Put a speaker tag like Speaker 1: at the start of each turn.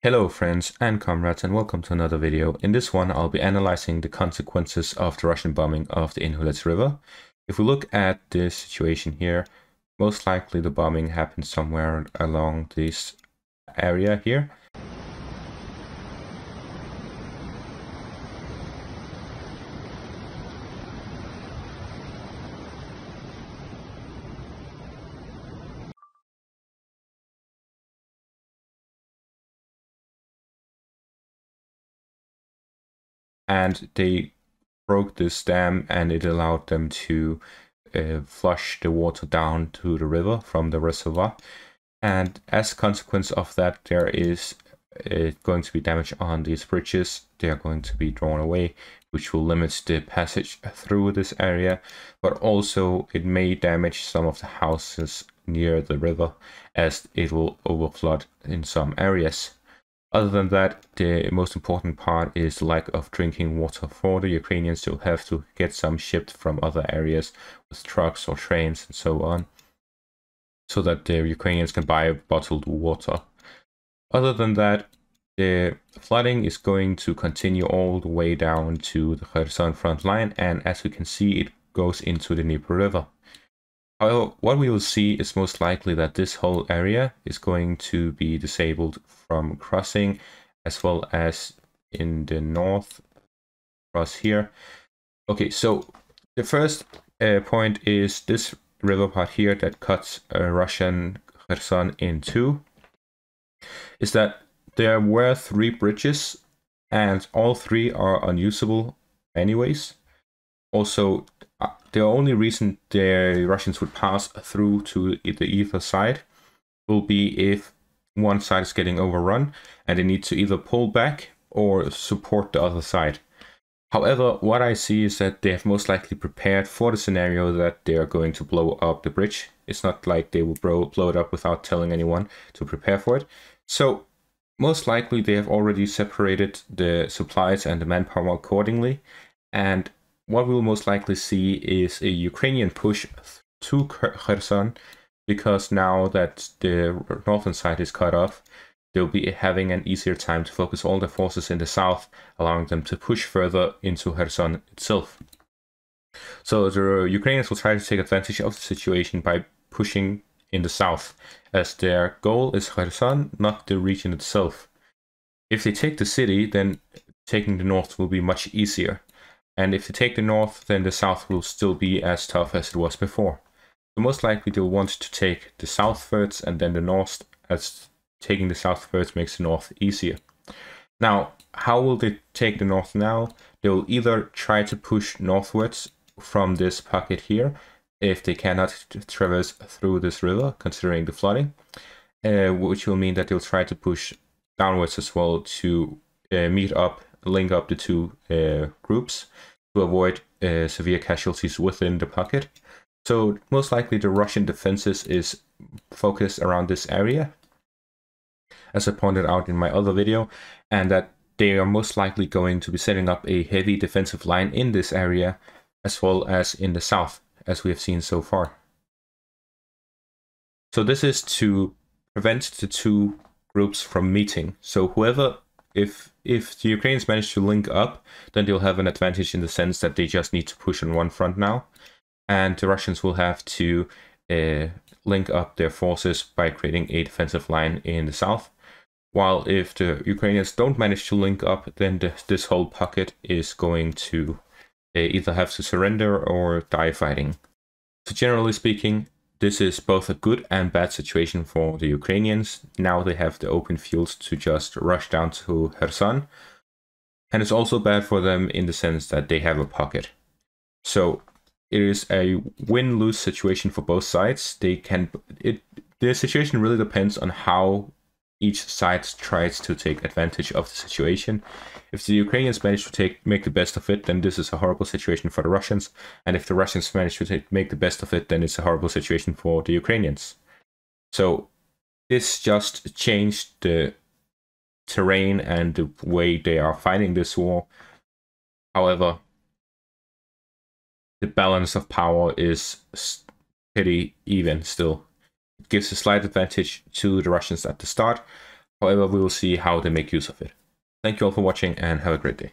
Speaker 1: Hello friends and comrades, and welcome to another video. In this one I'll be analyzing the consequences of the Russian bombing of the Inhulets river. If we look at this situation here, most likely the bombing happened somewhere along this area here. And they broke this dam and it allowed them to flush the water down to the river from the reservoir. And as a consequence of that, there is going to be damage on these bridges. They are going to be drawn away, which will limit the passage through this area. But also it may damage some of the houses near the river as it will overflood in some areas. Other than that, the most important part is the lack of drinking water for the Ukrainians. They'll have to get some shipped from other areas with trucks or trains and so on, so that the Ukrainians can buy bottled water. Other than that, the flooding is going to continue all the way down to the Kherson front line, and as we can see, it goes into the Dnieper River. However, what we will see is most likely that this whole area is going to be disabled from crossing, as well as in the north, across here. Okay, so the first point is this river part here that cuts Russian Kherson in two, is that there were 3 bridges and all 3 are unusable anyways. Also, the only reason the Russians would pass through to the either side will be if one side is getting overrun and they need to either pull back or support the other side. However, what I see is that they have most likely prepared for the scenario that they are going to blow up the bridge. It's not like they will blow it up without telling anyone to prepare for it. So most likely they have already separated the supplies and the manpower accordingly, and what we'll most likely see is a Ukrainian push to Kherson, because now that the northern side is cut off, they'll be having an easier time to focus all their forces in the south, allowing them to push further into Kherson itself. So the Ukrainians will try to take advantage of the situation by pushing in the south, as their goal is Kherson, not the region itself. If they take the city, then taking the north will be much easier. And if they take the north, then the south will still be as tough as it was before. So most likely they'll want to take the south first and then the north, as taking the south first makes the north easier. Now, how will they take the north now? They'll either try to push northwards from this pocket here, if they cannot traverse through this river, considering the flooding, which will mean that they'll try to push downwards as well to link up the two groups to avoid severe casualties within the pocket. So most likely the Russian defenses is focused around this area, as I pointed out in my other video, and that they are most likely going to be setting up a heavy defensive line in this area, as well as in the south, as we have seen so far. So this is to prevent the two groups from meeting. So whoever, if the Ukrainians manage to link up, then they'll have an advantage in the sense that they just need to push on one front now, and the Russians will have to link up their forces by creating a defensive line in the south. While if the Ukrainians don't manage to link up, then this whole pocket is going to either have to surrender or die fighting. So generally speaking, this is both a good and bad situation for the Ukrainians. Now they have the open fields to just rush down to Kherson. And it's also bad for them in the sense that they have a pocket. So it is a win-lose situation for both sides. The situation really depends on how each side tries to take advantage of the situation. If the Ukrainians manage to make the best of it, then this is a horrible situation for the Russians. And if the Russians manage to make the best of it, then it's a horrible situation for the Ukrainians. So this just changed the terrain and the way they are fighting this war. However, the balance of power is pretty even still. It gives a slight advantage to the Russians at the start, However, we will see how they make use of it. Thank you all for watching and have a great day.